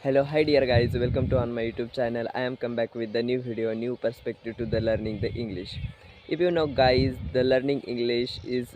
Hello, hi dear guys, welcome to on my YouTube channel. I am come back with the new video, new perspective to the learning the English. If you know guys, the learning English is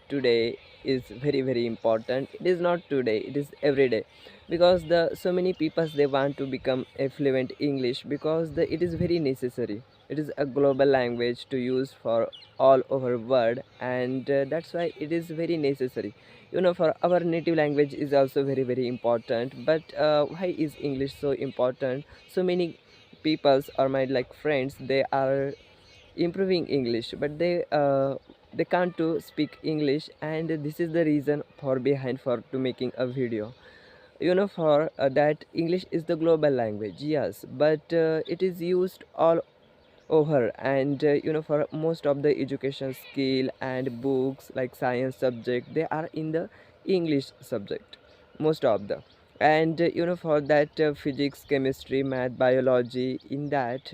today is very important. It is not today, it is every day, because the so many people they want to become a fluent English because it is very necessary. It is a global language to use for all over world, and that's why it is very necessary. For our native language is also very important, but why is English so important? So many peoples are my like friends, they are improving English, but they can't to speak English, and this is the reason for behind for to making a video. For that English is the global language, yes, but it is used all over, and for most of the education skill and books like science subject, they are in the English subject, most of the. And for that physics, chemistry, math, biology, in that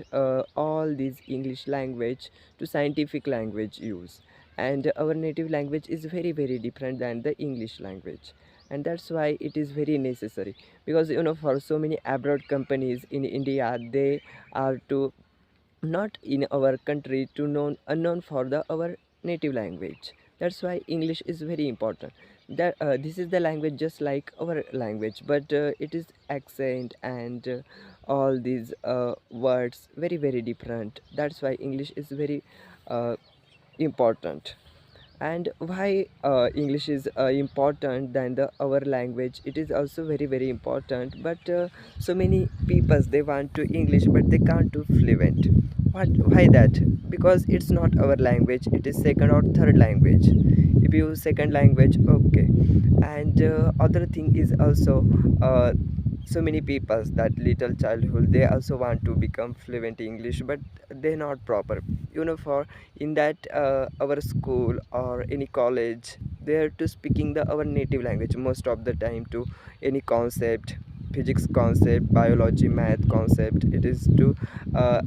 all these English language to scientific language use. And our native language is very different than the English language, and that's why it is very necessary. Because for so many abroad companies in India, they are to not in our country to known unknown for the our native language. That's why English is very important. That this is the language just like our language, but it is accent and all these words very different. That's why English is very uh, important. And why English is important than the our language, it is also very important, but so many people they want to English but they can't do fluent. Why that? Because it's not our language, it is second or third language. If you second language, okay. And other thing is also so many people that little childhood they also want to become fluent English, but they're not proper. For in that our school or any college, they are to speaking the our native language most of the time to any concept, physics concept, biology, math concept, it is to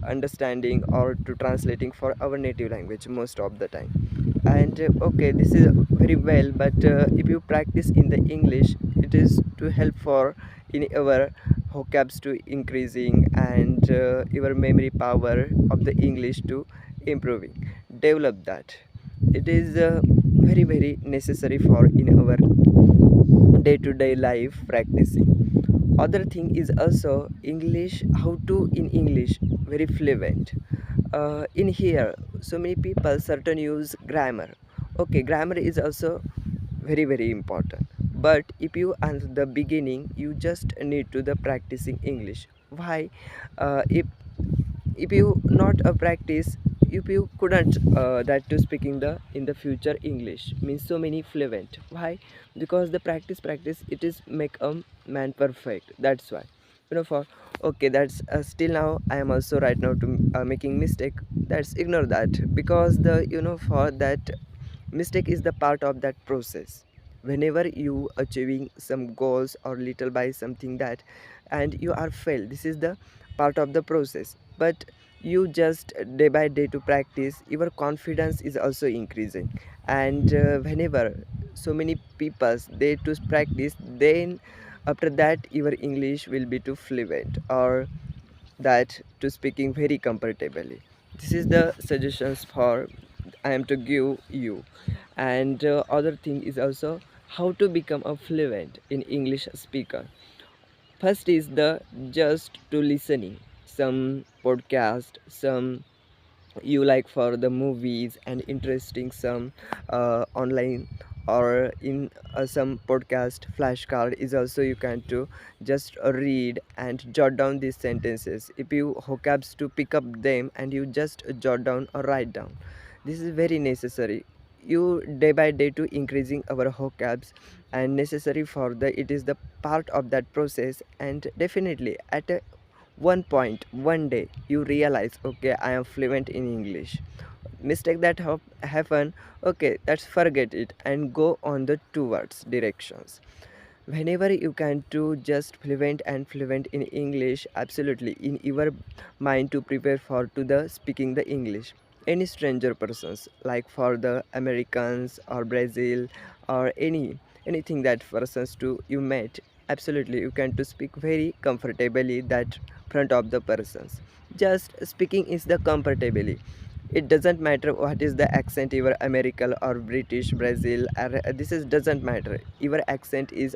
understanding or to translating for our native language most of the time. And okay, this is very well, but if you practice in the English, it is to help for in our vocabs to increasing, and your memory power of the English to improving, develop that. It is very necessary for in our day-to-day life practicing. Other thing is also English, how to in English very fluent. In here so many people certain use grammar. Okay, grammar is also very important, but if you at the beginning you just need to the practicing English. Why? If you not a practice, if you couldn't that to speaking the in the future English means so many fluent. Why? Because the practice it is make a man perfect. That's why. For okay, that's still now I am also right now to making mistake. That's ignore that, because the for that mistake is the part of that process. Whenever you achieving some goals or little by something that, and you are failed, this is the part of the process. But you just day by day to practice, your confidence is also increasing. And whenever so many peoples they to practice, then after that your English will be too fluent, or that to speaking very comfortably. This is the suggestions for I am to give you. And other thing is also how to become a fluent in English speaker. First is the just to listening some podcast, some you like for the movies and interesting some online, or in some podcast flashcard is also you can to just read and jot down these sentences. If you vocabs to pick up them and you just jot down or write down, this is very necessary. You day by day to increasing our vocabs, and necessary for the it is the part of that process. And definitely at a one point one day you realize, okay, I am fluent in English. Mistake that happen, okay, that's forget it and go on the towards directions. Whenever you can do just fluent and fluent in English, absolutely in your mind to prepare for to the speaking the English. Any stranger persons like for the Americans or Brazil or anything that persons to you met, Absolutely, you can to speak very comfortably that front of the persons. Just speaking is the comfortably. It doesn't matter what is the accent, your American or British, Brazil, or this is doesn't matter. Your accent is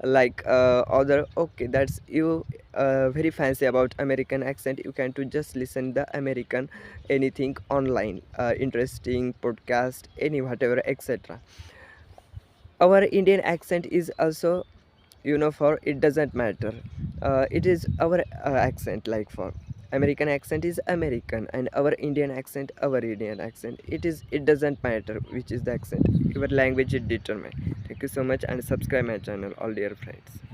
like other. Okay, that's you very fancy about American accent. You can to just listen the American anything online, interesting podcast, any whatever, etc. Our Indian accent is also, for it doesn't matter, it is our accent. Like for American accent is American, and our Indian accent our Indian accent. It doesn't matter which is the accent, your language it determine. Thank you so much, and subscribe my channel, all dear friends.